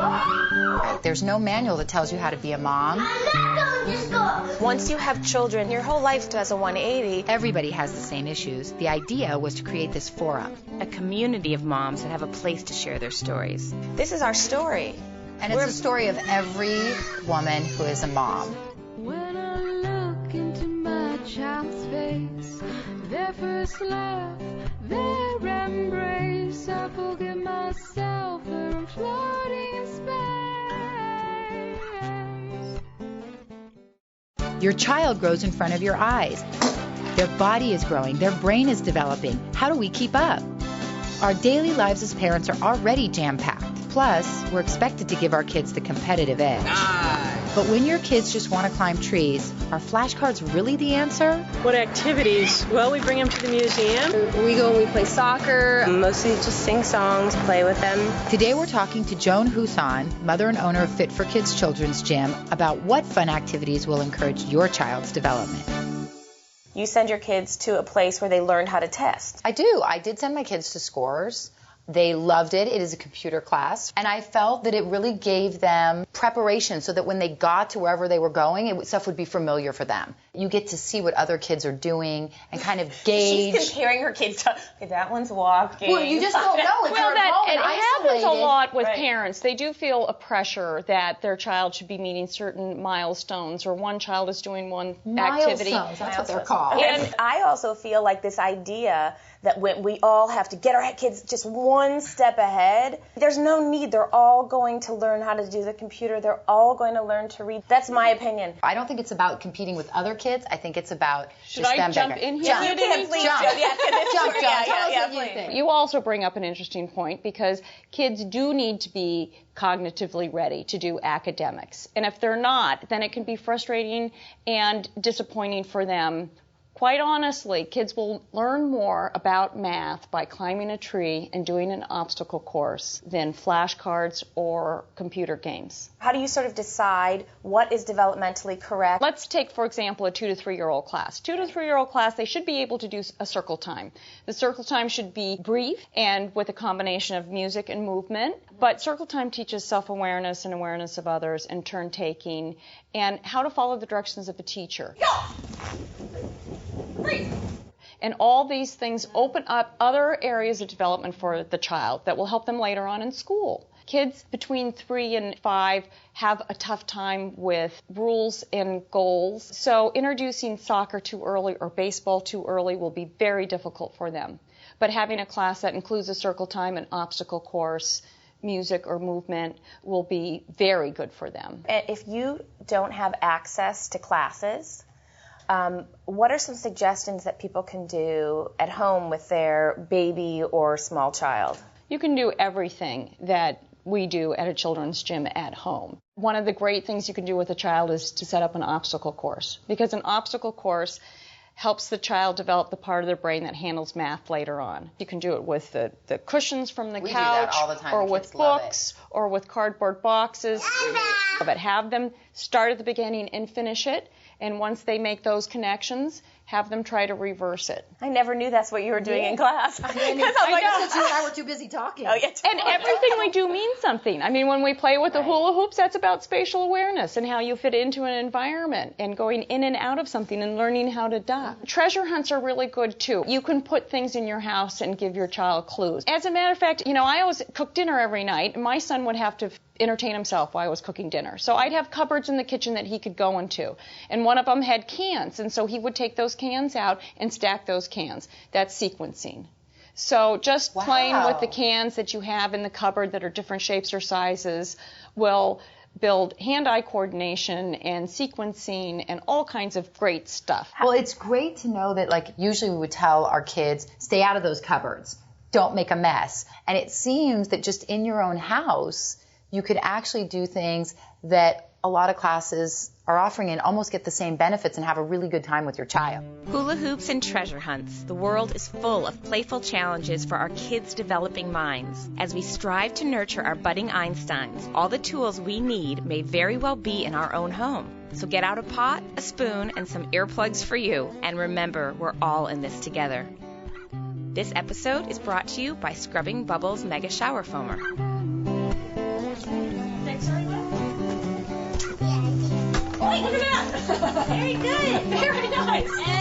Right, there's no manual that tells you how to be a mom. Once you have children, your whole life does a 180. Everybody has the same issues. The idea was to create this forum. A community of moms that have a place to share their stories. This is our story. And it's the story of every woman who is a mom. When I look into my child's face, their first laugh, their embrace, I forget myself where I'm floating in space. Your child grows in front of your eyes. Their body is growing. Their brain is developing. How do we keep up? Our daily lives as parents are already jam-packed. Plus, we're expected to give our kids the competitive edge. Nice. But when your kids just want to climb trees, are flashcards really the answer? What activities? Well, we bring them to the museum. We go and we play soccer, mostly just sing songs, play with them. Today we're talking to Joan Huson, mother and owner of Fit for Kids Children's Gym, about what fun activities will encourage your child's development. You send your kids to a place where they learn how to test. I do. I did send my kids to Scores. They loved it. It is a computer class. And I felt that it really gave them preparation so that when they got to wherever they were going, stuff would be familiar for them. You get to see what other kids are doing and kind of gauge. She's comparing her kids to, okay, that one's walking. Well, you just don't know. If you're at home and happens a lot with Right. parents. They do feel a pressure that their child should be meeting certain milestones, or one child is doing one activity. Milestones, that's what they're called. And I also feel like this idea that when we all have to get our kids just one step ahead, there's no need. They're all going to learn how to do the computer. They're all going to learn to read. That's my opinion. I don't think it's about competing with other kids. I think it's about Should just I them jump bigger. in here? Jump. You can please Jump. jump. Yeah, Jump, Joan. Tell us what you please. think. You also bring up an interesting point, because kids do need to be cognitively ready to do academics. And if they're not, then it can be frustrating and disappointing for them. Quite honestly, kids will learn more about math by climbing a tree and doing an obstacle course than flashcards or computer games. How do you sort of decide what is developmentally correct? Let's take, for example, a 2 to 3 year old class. 2 to 3 year old class, they should be able to do a circle time. The circle time should be brief and with a combination of music and movement. But circle time teaches self-awareness and awareness of others and turn taking and how to follow the directions of a teacher. And all these things open up other areas of development for the child that will help them later on in school. Kids between 3 and 5 have a tough time with rules and goals. So introducing soccer too early or baseball too early will be very difficult for them. But having a class that includes a circle time, an obstacle course, music or movement will be very good for them. If you don't have access to classes, what are some suggestions that people can do at home with their baby or small child? You can do everything that we do at a children's gym at home. One of the great things you can do with a child is to set up an obstacle course, because an obstacle course helps the child develop the part of their brain that handles math later on. You can do it with the cushions from the We do couch, that all the time. or The with kids love books, or with cardboard boxes. But have them start at the beginning and finish it. And once they make those connections, have them try to reverse it. I never knew that's what you were doing in class. I mean, I know. You and I were too busy talking. Oh, yeah, And everything we do means something. I mean, when we play with the hula hoops, that's about spatial awareness and how you fit into an environment and going in and out of something and learning how to duck. Treasure hunts are really good, too. You can put things in your house and give your child clues. As a matter of fact, I always cook dinner every night, and my son would have to entertain himself while I was cooking dinner. So I'd have cupboards in the kitchen that he could go into. And one of them had cans, and so he would take those cans out and stack those cans. That's sequencing. So just playing with the cans that you have in the cupboard that are different shapes or sizes will build hand-eye coordination and sequencing and all kinds of great stuff. Well, it's great to know that, usually we would tell our kids, stay out of those cupboards. Don't make a mess. And it seems that just in your own house, you could actually do things that a lot of classes are offering and almost get the same benefits and have a really good time with your child. Hula hoops and treasure hunts. The world is full of playful challenges for our kids' developing minds. As we strive to nurture our budding Einsteins, all the tools we need may very well be in our own home. So get out a pot, a spoon, and some earplugs for you. And remember, we're all in this together. This episode is brought to you by Scrubbing Bubbles Mega Shower Foamer. Look at that. Very good. Very nice.